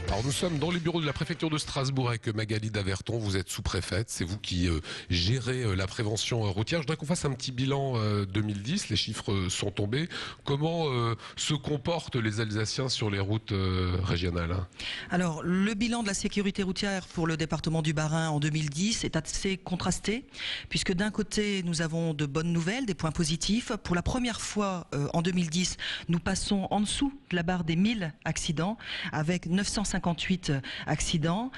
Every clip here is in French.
Alors nous sommes dans les bureaux de la préfecture de Strasbourg avec Magali Daverton. Vous êtes sous-préfète, c'est vous qui gérez la prévention routière. Je voudrais qu'on fasse un petit bilan 2010, les chiffres sont tombés. Comment se comportent les Alsaciens sur les routes régionales? Alors, le bilan de la sécurité routière pour le département du Bas-Rhin en 2010 est assez contrasté, puisque d'un côté, nous avons de bonnes nouvelles, des points positifs. Pour la première fois en 2010, nous passons en dessous de la barre des 1000 accidents, avec 958 accidents.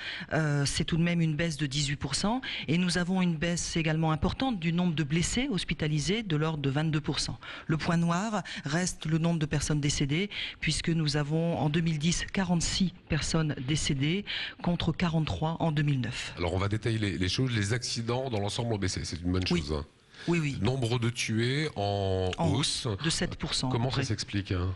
C'est tout de même une baisse de 18%. Et nous avons une baisse également importante du nombre de blessés hospitalisés de l'ordre de 22%. Le point noir reste le nombre de personnes décédées, puisque nous avons en 2010 46 personnes décédées contre 43 en 2009. Alors on va détailler les choses. Les accidents dans l'ensemble ont baissé, c'est une bonne chose. Hein. Oui, oui. Nombre de tués en hausse de 7%. Comment ça s'explique hein?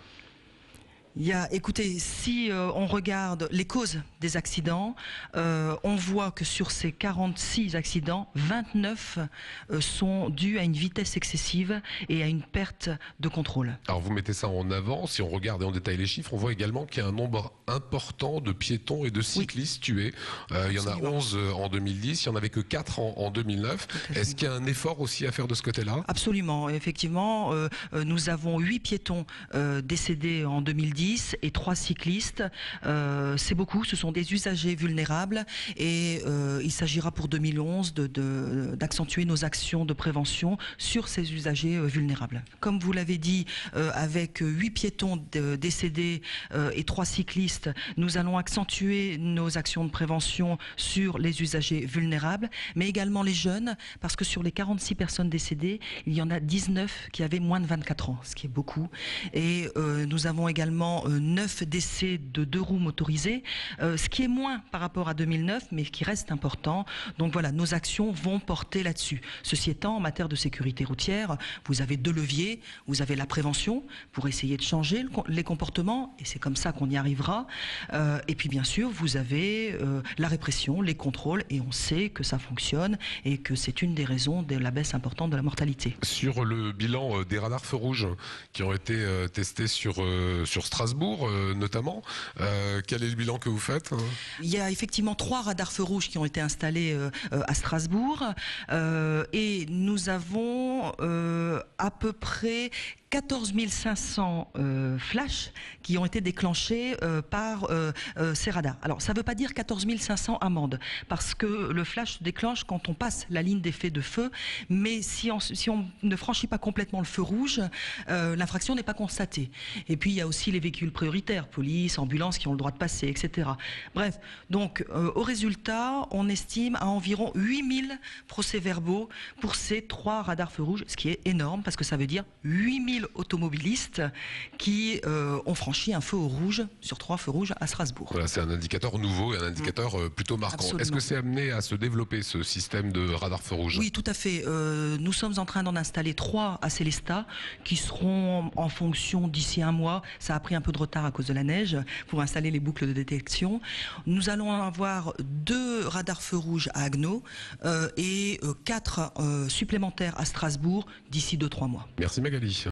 Écoutez, si on regarde les causes des accidents, on voit que sur ces 46 accidents, 29 sont dus à une vitesse excessive et à une perte de contrôle. Alors vous mettez ça en avant, si on regarde et on détaille les chiffres, on voit également qu'il y a un nombre important de piétons et de cyclistes tués. Il y en a 11 en 2010, il n'y en avait que 4 en 2009. Est-ce qu'il y a un effort aussi à faire de ce côté-là? Absolument, effectivement, nous avons 8 piétons décédés en 2010 et 3 cyclistes. C'est beaucoup, ce sont des usagers vulnérables et il s'agira pour 2011 d'accentuer nos actions de prévention sur ces usagers vulnérables. Comme vous l'avez dit, avec 8 piétons décédés et 3 cyclistes, nous allons accentuer nos actions de prévention sur les usagers vulnérables, mais également les jeunes, parce que sur les 46 personnes décédées, il y en a 19 qui avaient moins de 24 ans, ce qui est beaucoup. Et nous avons également 9 décès de 2 roues motorisées, ce qui est moins par rapport à 2009, mais qui reste important. Donc voilà, nos actions vont porter là-dessus. Ceci étant, en matière de sécurité routière, vous avez 2 leviers. Vous avez la prévention pour essayer de changer les comportements, et c'est comme ça qu'on y arrivera. Et puis bien sûr, vous avez la répression, les contrôles, et on sait que ça fonctionne et que c'est une des raisons de la baisse importante de la mortalité. Sur le bilan des radars feux rouges qui ont été testés sur Strasbourg notamment, quel est le bilan que vous faites? Il y a effectivement 3 radars feux rouges qui ont été installés à Strasbourg et nous avons à peu près 14 500 flashs qui ont été déclenchés par ces radars. Alors, ça ne veut pas dire 14 500 amendes, parce que le flash se déclenche quand on passe la ligne d'effet de feu, mais si on ne franchit pas complètement le feu rouge, l'infraction n'est pas constatée. Et puis, il y a aussi les véhicules prioritaires, police, ambulance, qui ont le droit de passer, etc. Bref, donc, au résultat, on estime à environ 8000 procès-verbaux pour ces 3 radars feux rouges, ce qui est énorme, parce que ça veut dire 8000 automobilistes qui ont franchi un feu au rouge sur 3 feux rouges à Strasbourg. Voilà, c'est un indicateur nouveau et un indicateur plutôt marquant. Est-ce que c'est amené à se développer ce système de radar feu rouge? Oui, tout à fait. Nous sommes en train d'en installer 3 à Célestat qui seront en fonction d'ici un mois. Ça a pris un peu de retard à cause de la neige pour installer les boucles de détection. Nous allons avoir 2 radars feu rouge à Haguenau et 4 supplémentaires à Strasbourg d'ici 2-3 mois. Merci Magali.